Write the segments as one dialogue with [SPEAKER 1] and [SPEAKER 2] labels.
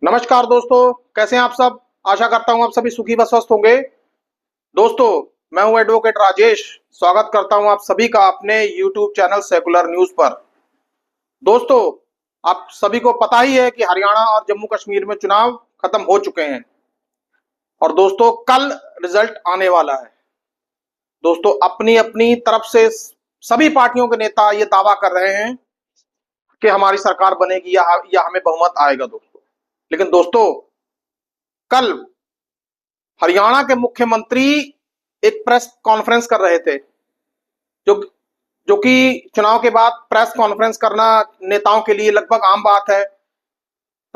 [SPEAKER 1] नमस्कार दोस्तों, कैसे हैं आप सब। आशा करता हूं आप सभी सुखी व स्वस्थ होंगे। दोस्तों, मैं हूं एडवोकेट राजेश। स्वागत करता हूं आप सभी का अपने YouTube चैनल सेकुलर न्यूज पर। दोस्तों, आप सभी को पता ही है कि हरियाणा और जम्मू कश्मीर में चुनाव खत्म हो चुके हैं और दोस्तों कल रिजल्ट आने वाला है। दोस्तों, अपनी अपनी तरफ से सभी पार्टियों के नेता ये दावा कर रहे हैं कि हमारी सरकार बनेगी या हमें बहुमत आएगा दोस्तों। लेकिन दोस्तों, कल हरियाणा के मुख्यमंत्री एक प्रेस कॉन्फ्रेंस कर रहे थे, जो जो कि चुनाव के बाद प्रेस कॉन्फ्रेंस करना नेताओं के लिए लगभग आम बात है।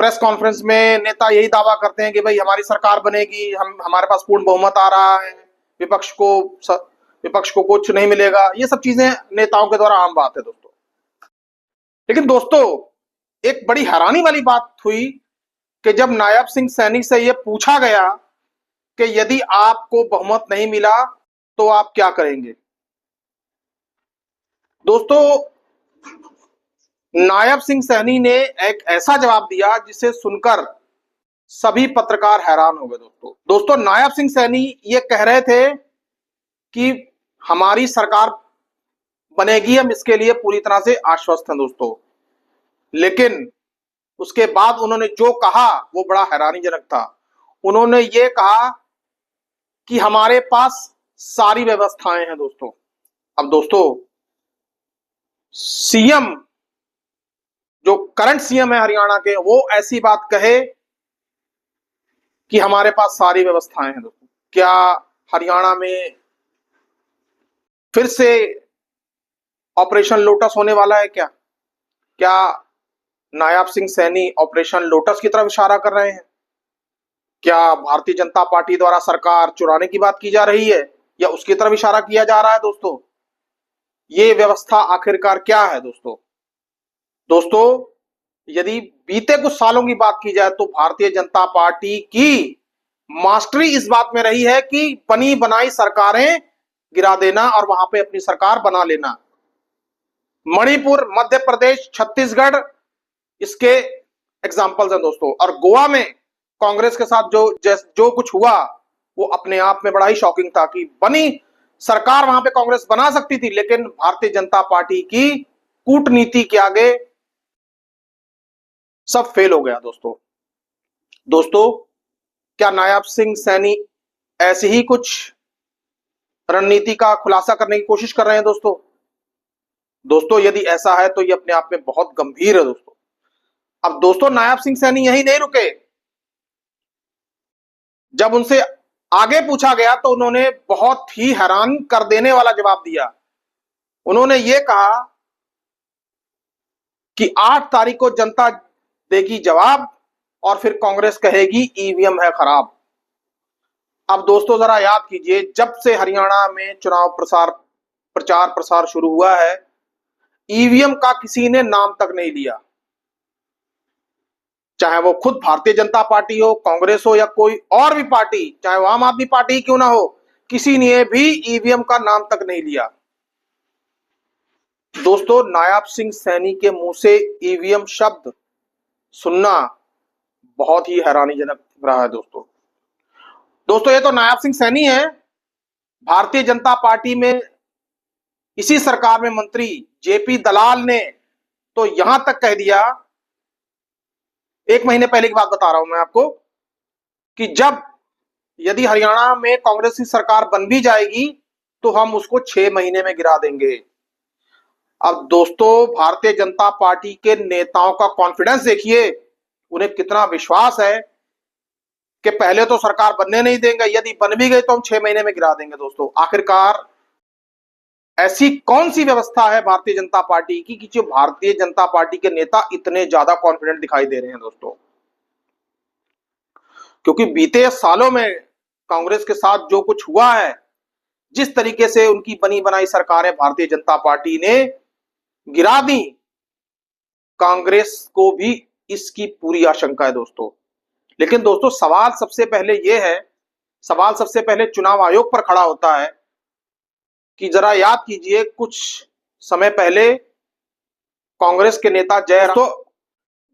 [SPEAKER 1] प्रेस कॉन्फ्रेंस में नेता यही दावा करते हैं कि भाई हमारी सरकार बनेगी, हमारे पास पूर्ण बहुमत आ रहा है, विपक्ष को कुछ नहीं मिलेगा। ये सब चीजें नेताओं के द्वारा आम बात है दोस्तों। लेकिन दोस्तों, एक बड़ी हैरानी वाली बात हुई कि जब नायब सिंह सैनी से यह पूछा गया कि यदि आपको बहुमत नहीं मिला तो आप क्या करेंगे। दोस्तों, नायब सिंह सैनी ने एक ऐसा जवाब दिया जिसे सुनकर सभी पत्रकार हैरान हो गए। दोस्तों, नायब सिंह सैनी ये कह रहे थे कि हमारी सरकार बनेगी, हम इसके लिए पूरी तरह से आश्वस्त हैं दोस्तों। लेकिन उसके बाद उन्होंने जो कहा वो बड़ा हैरानीजनक था। उन्होंने ये कहा कि हमारे पास सारी व्यवस्थाएं हैं दोस्तों। अब दोस्तों, सीएम जो करंट सीएम है हरियाणा के, वो ऐसी बात कहे कि हमारे पास सारी व्यवस्थाएं हैं दोस्तों। क्या हरियाणा में फिर से ऑपरेशन लोटस होने वाला है? क्या नायब सिंह सैनी ऑपरेशन लोटस की तरफ इशारा कर रहे हैं? क्या भारतीय जनता पार्टी द्वारा सरकार चुराने की बात की जा रही है या उसकी तरफ इशारा किया जा रहा है दोस्तों? ये व्यवस्था आखिरकार क्या है दोस्तों, यदि बीते कुछ सालों की बात की जाए तो भारतीय जनता पार्टी की मास्टरी इस बात में रही है कि बनी बनाई सरकारें गिरा देना और वहां पे अपनी सरकार बना लेना। मणिपुर, मध्य प्रदेश, छत्तीसगढ़ इसके एग्जाम्पल्स हैं दोस्तों। और गोवा में कांग्रेस के साथ जो कुछ हुआ वो अपने आप में बड़ा ही शॉकिंग था कि बनी सरकार वहां पे कांग्रेस बना सकती थी, लेकिन भारतीय जनता पार्टी की कूटनीति के आगे सब फेल हो गया दोस्तों, क्या नायब सिंह सैनी ऐसी ही कुछ रणनीति का खुलासा करने की कोशिश कर रहे हैं दोस्तों, यदि ऐसा है तो ये अपने आप में बहुत गंभीर है दोस्तों। अब दोस्तों, नायब सिंह सैनी यही नहीं रुके। जब उनसे आगे पूछा गया तो उन्होंने बहुत ही हैरान कर देने वाला जवाब दिया। उन्होंने ये कहा कि 8 तारीख को जनता देगी जवाब और फिर कांग्रेस कहेगी ईवीएम है खराब। अब दोस्तों, जरा याद कीजिए, जब से हरियाणा में चुनाव प्रचार प्रसार शुरू हुआ है, ईवीएम का किसी ने नाम तक नहीं लिया। चाहे वो खुद भारतीय जनता पार्टी हो, कांग्रेस हो या कोई और भी पार्टी, चाहे वो आम आदमी पार्टी क्यों ना हो, किसी ने भी ईवीएम का नाम तक नहीं लिया। दोस्तों, नायब सिंह सैनी के मुंह से ईवीएम शब्द सुनना बहुत ही हैरानीजनक रहा है दोस्तों, ये तो नायब सिंह सैनी है। भारतीय जनता पार्टी में इसी सरकार में मंत्री जेपी दलाल ने तो यहां तक कह दिया, 1 महीने पहले की बात बता रहा हूं मैं आपको, कि यदि हरियाणा में कांग्रेस की सरकार बन भी जाएगी तो हम उसको 6 महीने में गिरा देंगे। अब दोस्तों, भारतीय जनता पार्टी के नेताओं का कॉन्फिडेंस देखिए, उन्हें कितना विश्वास है कि पहले तो सरकार बनने नहीं देंगे, यदि बन भी गई तो हम 6 महीने में गिरा देंगे। दोस्तों, आखिरकार ऐसी कौन सी व्यवस्था है भारतीय जनता पार्टी की कि जो भारतीय जनता पार्टी के नेता इतने ज्यादा कॉन्फिडेंट दिखाई दे रहे हैं दोस्तों? क्योंकि बीते सालों में कांग्रेस के साथ जो कुछ हुआ है, जिस तरीके से उनकी बनी बनाई सरकारें भारतीय जनता पार्टी ने गिरा दी, कांग्रेस को भी इसकी पूरी आशंका है दोस्तों। लेकिन दोस्तों, सवाल सबसे पहले चुनाव आयोग पर खड़ा होता है कि जरा याद कीजिए, कुछ समय पहले कांग्रेस के नेता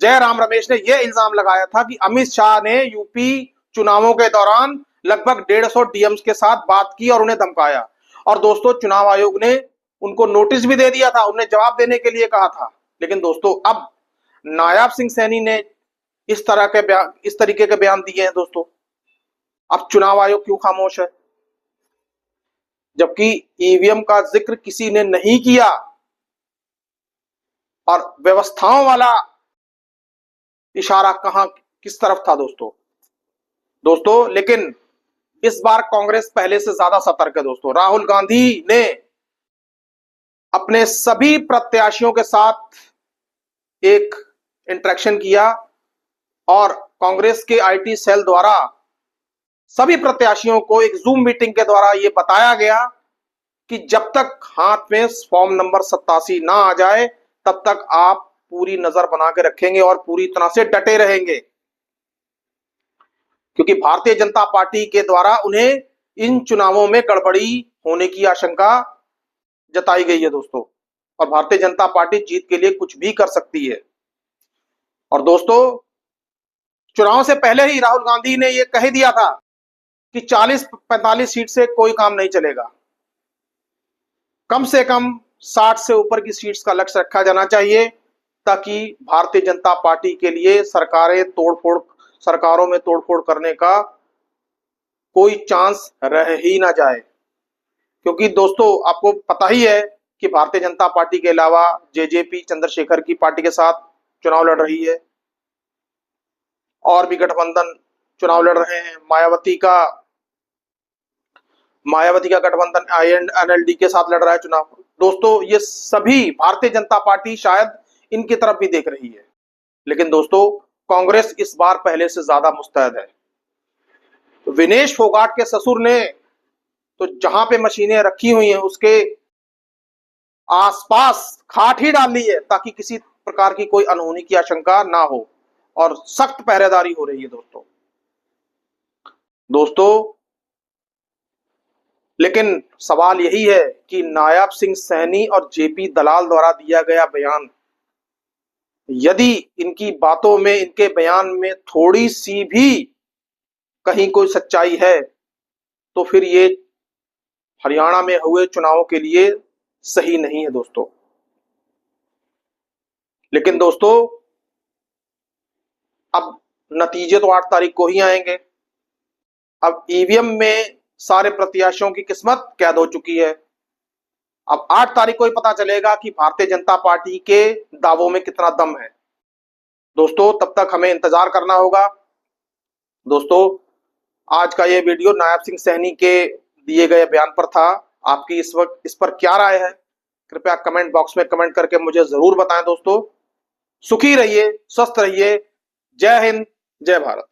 [SPEAKER 1] जयराम रमेश ने यह इल्जाम लगाया था कि अमित शाह ने यूपी चुनावों के दौरान लगभग 150 डीएम्स के साथ बात की और उन्हें धमकाया। और दोस्तों, चुनाव आयोग ने उनको नोटिस भी दे दिया था, उन्हें जवाब देने के लिए कहा था। लेकिन दोस्तों, अब नायाब सिंह सैनी ने इस तरीके के बयान दिए हैं। दोस्तों, अब चुनाव आयोग क्यों खामोश है? जबकि ईवीएम का जिक्र किसी ने नहीं किया और व्यवस्थाओं वाला इशारा कहां किस तरफ था दोस्तों, लेकिन इस बार कांग्रेस पहले से ज्यादा सतर्क है। दोस्तों, राहुल गांधी ने अपने सभी प्रत्याशियों के साथ एक इंटरेक्शन किया और कांग्रेस के आईटी सेल द्वारा सभी प्रत्याशियों को एक जूम मीटिंग के द्वारा यह बताया गया कि जब तक हाथ में फॉर्म नंबर 87 ना आ जाए तब तक आप पूरी नजर बना के रखेंगे और पूरी तरह से डटे रहेंगे, क्योंकि भारतीय जनता पार्टी के द्वारा उन्हें इन चुनावों में गड़बड़ी होने की आशंका जताई गई है दोस्तों। और भारतीय जनता पार्टी जीत के लिए कुछ भी कर सकती है। और दोस्तों, चुनाव से पहले ही राहुल गांधी ने यह कह दिया था कि 40-45 सीट से कोई काम नहीं चलेगा, कम से कम 60 से ऊपर की सीट्स का लक्ष्य रखा जाना चाहिए, ताकि भारतीय जनता पार्टी के लिए सरकारों में तोड़फोड़ करने का कोई चांस रह ही ना जाए। क्योंकि दोस्तों, आपको पता ही है कि भारतीय जनता पार्टी के अलावा जेजेपी चंद्रशेखर की पार्टी के साथ चुनाव लड़ रही है, और भी गठबंधन चुनाव लड़ रहे हैं। मायावती का गठबंधन INLD के साथ लड़ रहा है चुनाव। दोस्तों, ये सभी भारतीय जनता पार्टी शायद इनकी तरफ भी देख रही है, लेकिन दोस्तों, कांग्रेस इस बार पहले से ज्यादा मुस्तैद है। विनेश फोगाट के ससुर ने तो जहां पे मशीनें रखी हुई हैं उसके आसपास खाट ही डाल ली है, ताकि किसी प्रकार की कोई अनहोनी की आशंका ना हो, और सख्त पहरेदारी हो रही है दोस्तों। लेकिन सवाल यही है कि नायाब सिंह सैनी और जेपी दलाल द्वारा दिया गया बयान, यदि इनकी बातों में, इनके बयान में थोड़ी सी भी कहीं कोई सच्चाई है, तो फिर ये हरियाणा में हुए चुनावों के लिए सही नहीं है दोस्तों। लेकिन दोस्तों, अब नतीजे तो 8 तारीख को ही आएंगे। अब ईवीएम में सारे प्रत्याशियों की किस्मत कैद हो चुकी है। अब 8 तारीख को ही पता चलेगा कि भारतीय जनता पार्टी के दावों में कितना दम है दोस्तों। तब तक हमें इंतजार करना होगा। दोस्तों, आज का ये वीडियो नायाब सिंह सैनी के दिए गए बयान पर था। आपकी इस वक्त इस पर क्या राय है, कृपया कमेंट बॉक्स में कमेंट करके मुझे जरूर बताएं दोस्तों। सुखी रहिए, स्वस्थ रहिए। जय हिंद, जय भारत।